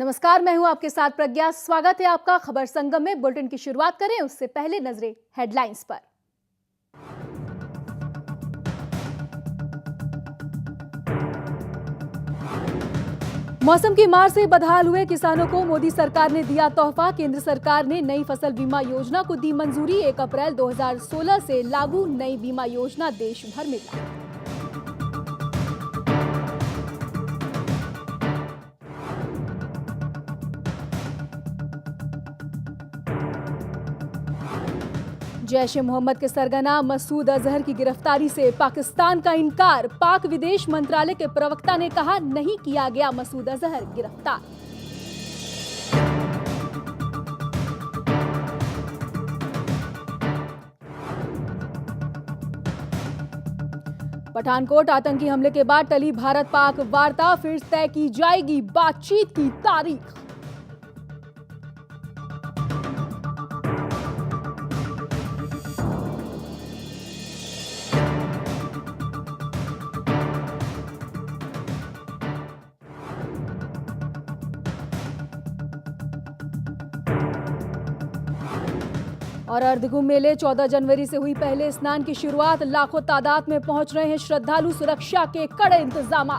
नमस्कार, मैं हूं आपके साथ प्रज्ञा। स्वागत है आपका खबर संगम में। बुलेटिन की शुरुआत करें उससे पहले नजरें हेडलाइंस पर। मौसम की मार से बदहाल हुए किसानों को मोदी सरकार ने दिया तोहफा। केंद्र सरकार ने नई फसल बीमा योजना को दी मंजूरी। 1 अप्रैल 2016 से लागू नई बीमा योजना देश भर में लागू। जैश ए मोहम्मद के सरगना मसूद अजहर की गिरफ्तारी से पाकिस्तान का इनकार। पाक विदेश मंत्रालय के प्रवक्ता ने कहा, नहीं किया गया मसूद अजहर गिरफ्तार। पठानकोट आतंकी हमले के बाद टली भारत पाक वार्ता। फिर तय की जाएगी बातचीत की तारीख। और अर्धकुंभ मेले 14 जनवरी से हुई पहले स्नान की शुरुआत। लाखों तादाद में पहुंच रहे हैं श्रद्धालु। सुरक्षा के कड़े इंतजाम।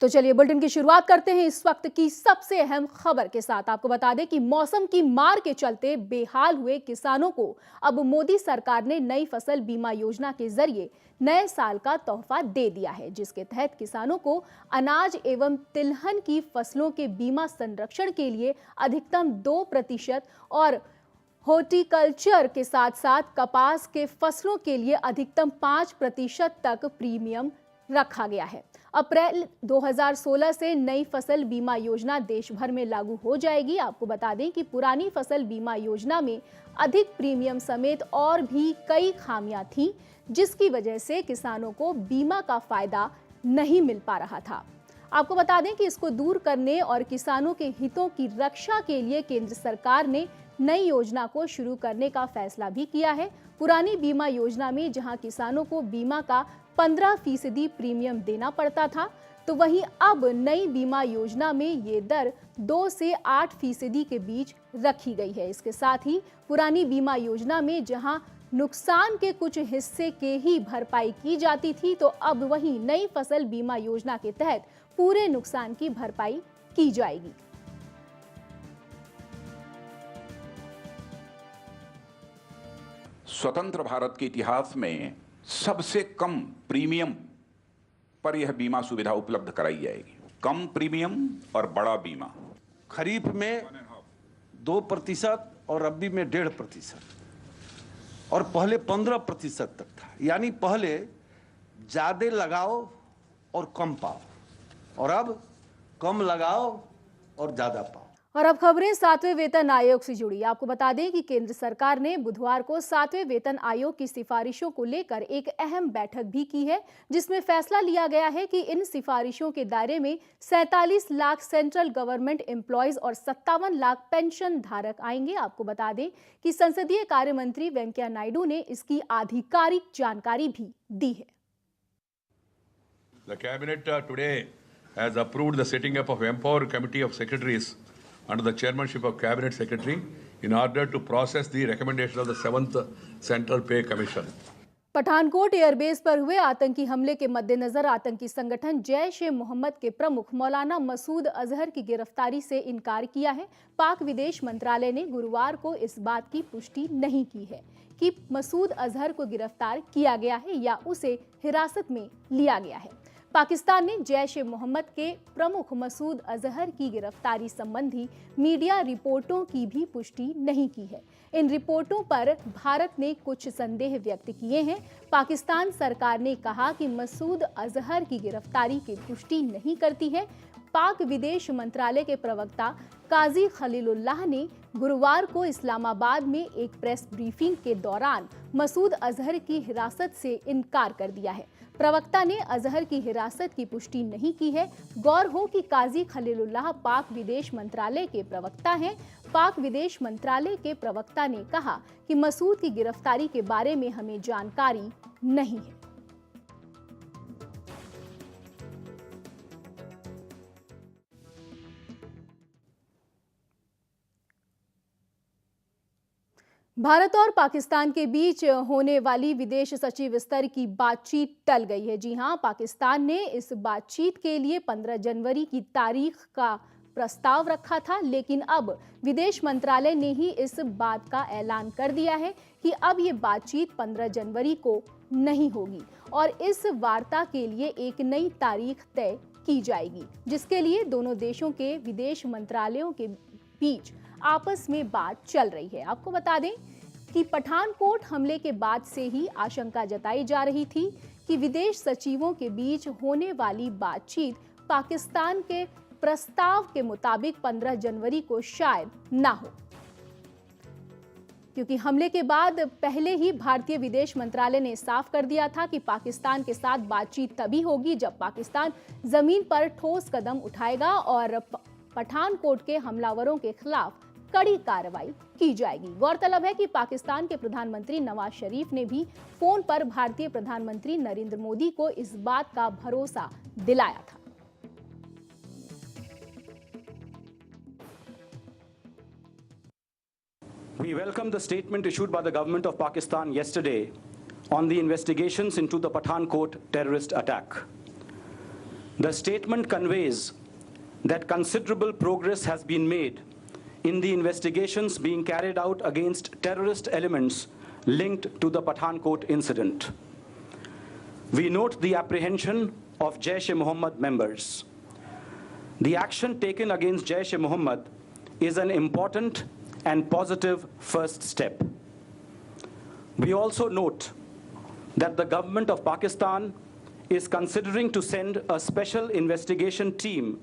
तो चलिए बुलेटिन की शुरुआत करते हैं इस वक्त की सबसे अहम खबर के साथ। आपको बता दें कि मौसम की मार के चलते बेहाल हुए किसानों को अब मोदी सरकार ने नई फसल बीमा योजना के जरिए नए साल का तोहफा दे दिया है, जिसके तहत किसानों को अनाज एवं तिलहन की फसलों के बीमा संरक्षण के लिए अधिकतम 2% और हॉर्टिकल्चर के साथ साथ कपास के फसलों के लिए अधिकतम 5% तक प्रीमियम रखा गया है। अप्रैल 2016 से नई फसल बीमा योजना देश भर में लागू हो जाएगी। आपको बता दें कि पुरानी फसल बीमा योजना में अधिक प्रीमियम समेत और भी कई खामियां थीं, जिसकी वजह से किसानों को बीमा का फायदा नहीं मिल पा रहा था। आपको बता दें कि इसको दूर करने और किसानों के हितों की रक्षा के लिए केंद्र सरकार ने नई योजना को शुरू करने का फैसला भी किया है। पुरानी बीमा योजना में जहां किसानों को बीमा का 15% प्रीमियम देना पड़ता था, तो वहीं अब नई बीमा योजना में ये दर 2 से 8% के बीच रखी गई है। इसके साथ ही पुरानी बीमा योजना में जहां नुकसान के कुछ हिस्से के ही भरपाई की जाती थी, तो अब वहीं नई फसल बीमा योजना के तहत पूरे नुकसान की भरपाई की जाएगी। स्वतंत्र भारत के इतिहास में सबसे कम प्रीमियम पर यह बीमा सुविधा उपलब्ध कराई जाएगी। कम प्रीमियम और बड़ा बीमा। खरीफ में 2% और रबी में 1.5%, और पहले 15% तक था। यानी पहले ज्यादा लगाओ और कम पाओ, और अब कम लगाओ और ज्यादा पाओ। और अब खबरें 7वें वेतन आयोग से जुड़ी। आपको बता दें कि केंद्र सरकार ने बुधवार को 7वें वेतन आयोग की सिफारिशों को लेकर एक अहम बैठक भी की है, जिसमें फैसला लिया गया है कि इन सिफारिशों के दायरे में 47 लाख सेंट्रल गवर्नमेंट एम्प्लॉयज और 57 लाख पेंशन धारक आएंगे। आपको बता दें कि संसदीय कार्य मंत्री वेंकैया नायडू ने इसकी आधिकारिक जानकारी भी दी है। The cabinet today has approved the setting up of Empower Committee of Secretaries under the chairmanship of Cabinet Secretary in order to process the recommendation of the 7th Central Pay Commission. Pathankot airbase पर हुए आतंकी हमले के मद्देनजर आतंकी संगठन जैश ए मोहम्मद के प्रमुख मौलाना मसूद अजहर की गिरफ्तारी से इनकार किया है। पाक विदेश मंत्रालय ने गुरुवार को इस बात की पुष्टि नहीं की है कि मसूद अजहर को गिरफ्तार किया गया है या उसे हिरासत में लिया गया है। पाकिस्तान ने जैश ए मोहम्मद के प्रमुख मसूद अजहर की गिरफ्तारी संबंधी मीडिया रिपोर्टों की भी पुष्टि नहीं की है। इन रिपोर्टों पर भारत ने कुछ संदेह व्यक्त किए हैं। पाकिस्तान सरकार ने कहा कि मसूद अजहर की गिरफ्तारी की पुष्टि नहीं करती है। पाक विदेश मंत्रालय के प्रवक्ता काजी खलीलुल्लाह ने गुरुवार को इस्लामाबाद में एक प्रेस ब्रीफिंग के दौरान मसूद अजहर की हिरासत से इनकार कर दिया है। प्रवक्ता ने अजहर की हिरासत की पुष्टि नहीं की है। गौर हो कि काजी खलीलुल्लाह पाक विदेश मंत्रालय के प्रवक्ता हैं। पाक विदेश मंत्रालय के प्रवक्ता ने कहा कि मसूद की गिरफ्तारी के बारे में हमें जानकारी नहीं है। भारत और पाकिस्तान के बीच होने वाली विदेश सचिव स्तर की बातचीत टल गई है। जी हां, पाकिस्तान ने इस बातचीत के लिए 15 जनवरी की तारीख का प्रस्ताव रखा था, लेकिन अब विदेश मंत्रालय ने ही इस बात का ऐलान कर दिया है कि अब ये बातचीत 15 जनवरी को नहीं होगी और इस वार्ता के लिए एक नई तारीख तय की जाएगी, जिसके लिए दोनों देशों के विदेश मंत्रालयों के बीच आपस में बात चल रही है। आपको बता दें कि पठानकोट हमले के बाद से ही आशंका जताई जा रही थी कि विदेश सचिवों के बीच होने वाली बातचीत पाकिस्तान के प्रस्ताव के मुताबिक 15 जनवरी को शायद ना हो, क्योंकि हमले के बाद पहले ही भारतीय विदेश मंत्रालय ने साफ कर दिया था कि पाकिस्तान के साथ बातचीत तभी होगी जब पाकिस्तान जमीन पर ठोस कदम उठाएगा और पठानकोट के हमलावरों के खिलाफ कड़ी कार्रवाई की जाएगी। गौरतलब है कि पाकिस्तान के प्रधानमंत्री नवाज शरीफ ने भी फोन पर भारतीय प्रधानमंत्री नरेंद्र मोदी को इस बात का भरोसा दिलाया था। We welcome the statement issued by the government of Pakistan yesterday on the investigations into the Pathankot terrorist attack. The statement conveys that considerable progress has been made in the investigations being carried out against terrorist elements linked to the Pathankot incident. We note the apprehension of Jaish-e-Mohammed members. The action taken against Jaish-e-Mohammed is an important and positive first step. We also note that the government of Pakistan is considering to send a special investigation team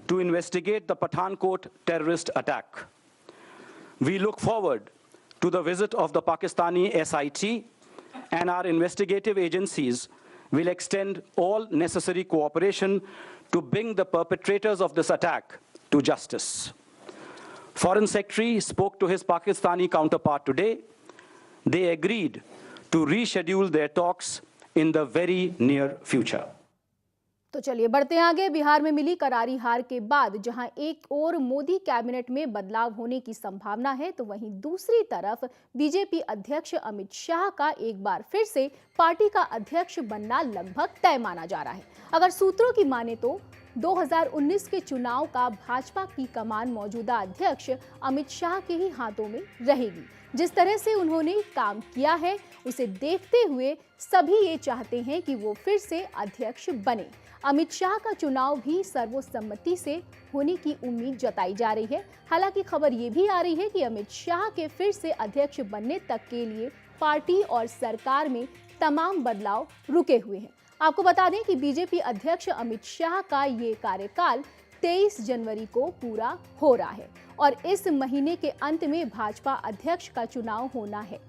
to investigate the Pathankot terrorist attack. We look forward to the visit of the Pakistani SIT, and our investigative agencies will extend all necessary cooperation to bring the perpetrators of this attack to justice. Foreign Secretary spoke to his Pakistani counterpart today. They agreed to reschedule their talks in the very near future. तो चलिए बढ़ते हैं आगे। बिहार में मिली करारी हार के बाद जहां एक और मोदी कैबिनेट में बदलाव होने की संभावना है, तो वहीं दूसरी तरफ बीजेपी अध्यक्ष अमित शाह का एक बार फिर से पार्टी का अध्यक्ष बनना लगभग तय माना जा रहा है। अगर सूत्रों की माने तो 2019 के चुनाव का भाजपा की कमान मौजूदा अध्यक्ष अमित शाह के ही हाथों में रहेगी। जिस तरह से उन्होंने काम किया है, उसे देखते हुए सभी ये चाहते हैं कि वो फिर से अध्यक्ष बने। अमित शाह का चुनाव भी सर्वसम्मति से होने की उम्मीद जताई जा रही है। हालांकि खबर ये भी आ रही है कि अमित शाह के फिर से अध्यक्ष बनने तक के लिए पार्टी और सरकार में तमाम बदलाव रुके हुए हैं। आपको बता दें कि बीजेपी अध्यक्ष अमित शाह का ये कार्यकाल 23 जनवरी को पूरा हो रहा है और इस महीने के अंत में भाजपा अध्यक्ष का चुनाव होना है।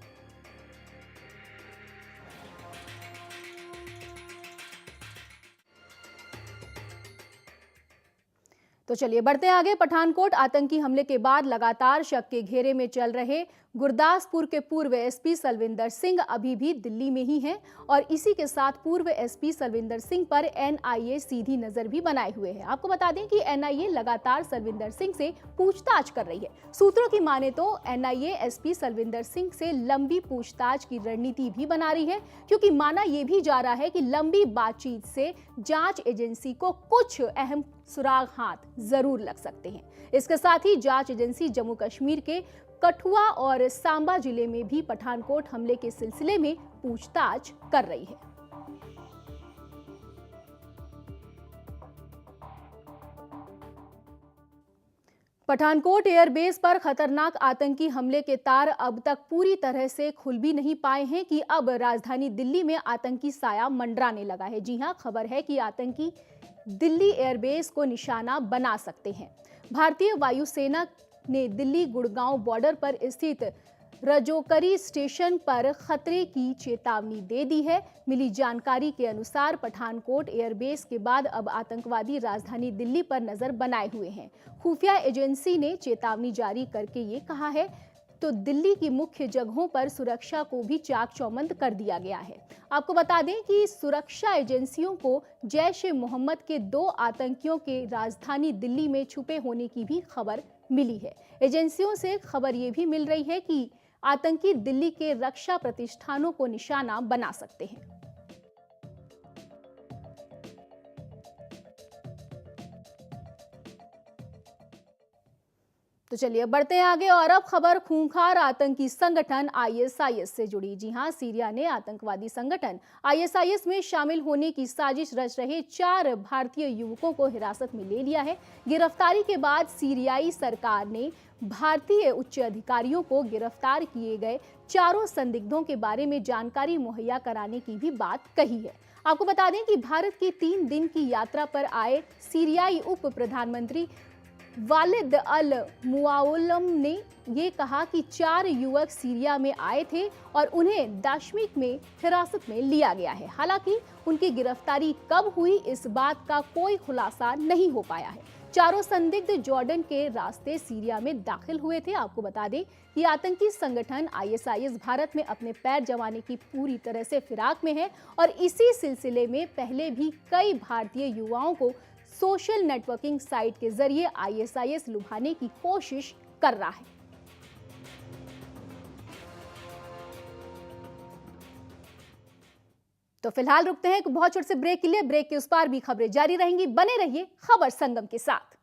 तो चलिए बढ़ते हैं आगे। पठानकोट आतंकी हमले के बाद लगातार शक के घेरे में चल रहे गुरदासपुर के पूर्व एसपी सलविंदर सिंह अभी भी दिल्ली में ही हैं और इसी के साथ पूर्व एसपी सलविंदर सिंह पर एनआईए सीधी नजर भी बनाए हुए है। आपको बता दें कि एनआईए लगातार सलविंदर सिंह से पूछताछ कर रही है। सूत्रों की माने तो एनआईए एसपी सलविंदर सिंह से लंबी पूछताछ की रणनीति भी बना रही है, क्योंकि माना यह भी जा रहा है कि लंबी बातचीत से जांच एजेंसी को कुछ अहम सुराग हाथ जरूर लग सकते हैं। इसके साथ ही जांच एजेंसी जम्मू कश्मीर के कठुआ और सांबा जिले में भी पठानकोट हमले के सिलसिले में पूछताछ कर रही है। पठानकोट एयरबेस पर खतरनाक आतंकी हमले के तार अब तक पूरी तरह से खुल भी नहीं पाए हैं कि अब राजधानी दिल्ली में आतंकी साया मंडराने लगा है। जी हां, खबर है कि आतंकी दिल्ली एयरबेस को निशाना बना सकते हैं। भारतीय वायुसेना ने दिल्ली गुड़गांव बॉर्डर पर स्थित रजोकरी स्टेशन पर खतरे की चेतावनी दे दी है। मिली जानकारी के अनुसार पठानकोट एयरबेस के बाद अब आतंकवादी राजधानी दिल्ली पर नजर बनाए हुए हैं। खुफिया एजेंसी ने चेतावनी जारी करके ये कहा है तो दिल्ली की मुख्य जगहों पर सुरक्षा को भी चाक चौबंद कर दिया गया है। आपको बता दें कि सुरक्षा एजेंसियों को जैश-ए-मोहम्मद के 2 आतंकियों के राजधानी दिल्ली में छुपे होने की भी खबर मिली है। एजेंसियों से खबर ये भी मिल रही है कि आतंकी दिल्ली के रक्षा प्रतिष्ठानों को निशाना बना सकते हैं। तो चलिए बढ़ते हैं आगे और अब खबर खूंखार आतंकी संगठन आईएसआईएस से जुड़ी। जी हां, सीरिया ने आतंकवादी संगठन आईएसआईएस में शामिल होने की साजिश रच रहे 4 भारतीय युवकों को हिरासत में ले लिया है। गिरफ्तारी के बाद सीरियाई सरकार ने भारतीय उच्च अधिकारियों को गिरफ्तार किए गए 4 संदिग्धों के बारे में जानकारी मुहैया कराने की भी बात कही है। आपको बता दें कि भारत की 3 दिन की यात्रा पर आए सीरियाई उप प्रधानमंत्री वालिद अल मुआवलम ने ये कहा कि 4 युवक सीरिया में आए थे और उन्हें दाशमिक में हिरासत में लिया गया है। हालांकि उनकी गिरफ्तारी कब हुई इस बात का कोई खुलासा नहीं हो पाया है। 4 संदिग्ध जॉर्डन के रास्ते सीरिया में दाखिल हुए थे। आपको बता दें कि आतंकी संगठन आईएसआईएस भारत में अपने पैर जमाने की पूरी तरह से फिराक में है और इसी सिलसिले में पहले भी कई भारतीय युवाओं को सोशल नेटवर्किंग साइट के जरिए आईएसआईएस लुभाने की कोशिश कर रहा है। तो फिलहाल रुकते हैं एक बहुत छोटे से ब्रेक के लिए। ब्रेक के उस पार भी खबरें जारी रहेंगी। बने रहिए खबर संगम के साथ।